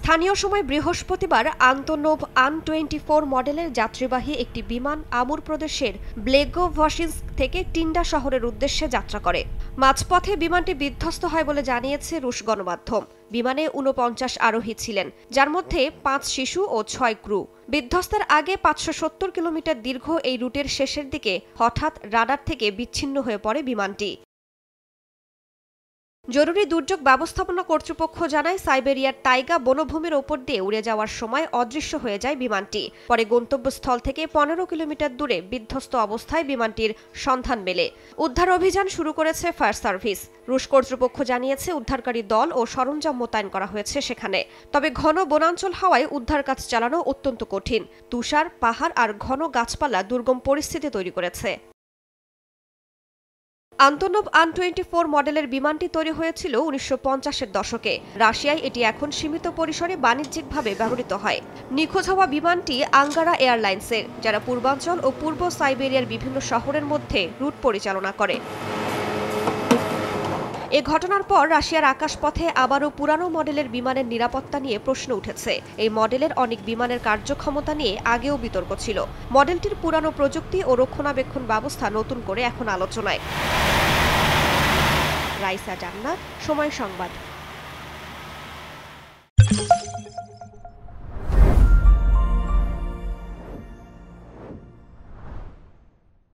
স্থানীয় সময় বৃহস্পতিবার আন্তনোভ আন-24 মডেলের যাত্রীবাহী একটি বিমান আমুর প্রদেশের ব্লেগোভসিন্স্ক থেকে টিন্ডা শহরের উদ্দেশ্যে যাত্রা করে। মাঝপথে বিমানটি বিধ্বস্ত হয় বলে জানিয়েছে রুশ গণমাধ্যম। বিমানে ৪৯ আরোহী ছিলেন, যার মধ্যে ৫ শিশু ও ৬ ক্রু। বিধ্বস্তের আগে ৫৭০ কিলোমিটার দীর্ঘ এই রুটের শেষের দিকে হঠাৎ রাডার থেকে বিচ্ছিন্ন হয়ে পড়ে বিমানটি। জরুরি দুর্যোগ ব্যবস্থাপনা কর্তৃপক্ষ জানায়, সাইবেরিয়ার টাইগা বনভূমির ওপর দিয়ে উড়ে যাওয়ার সময় অদৃশ্য হয়ে যায় বিমানটি। পরে গন্তব্যস্থল থেকে ১৫ কিলোমিটার দূরে বিধ্বস্ত অবস্থায় বিমানটির সন্ধান মেলে। উদ্ধার অভিযান শুরু করেছে ফায়ার সার্ভিস। রুশ কর্তৃপক্ষ জানিয়েছে, উদ্ধারকারী দল ও সরঞ্জাম মোতায়েন করা হয়েছে সেখানে। তবে ঘন বনাঞ্চল হওয়ায় উদ্ধার কাজ চালানো অত্যন্ত কঠিন। তুষার, পাহাড় আর ঘন গাছপালা দুর্গম পরিস্থিতি তৈরি করেছে। আন্তনোভ আন-24 মডেলের বিমানটি তৈরি হয়েছিল ১৯৫০-এর দশকে। রাশিয়ায় এটি এখন সীমিত পরিসরে বাণিজ্যিকভাবে ব্যবহৃত হয়। নিখোঁজ হওয়া বিমানটি আঙ্গারা এয়ারলাইন্সের, যারা পূর্বাঞ্চল ও পূর্ব সাইবেরিয়ার বিভিন্ন শহরের মধ্যে রুট পরিচালনা করে। এ ঘটনার পর রাশিয়ার আকাশপথে আবারও পুরানো মডেলের বিমানের নিরাপত্তা নিয়ে প্রশ্ন উঠেছে। এই মডেলের অনেক বিমানের কার্যক্ষমতা নিয়ে আগেও বিতর্ক ছিল। মডেলটির পুরানো প্রযুক্তি ও রক্ষণাবেক্ষণ ব্যবস্থা নতুন করে এখন আলোচনায়। রাইসা জান্নাত, সময় সংবাদ।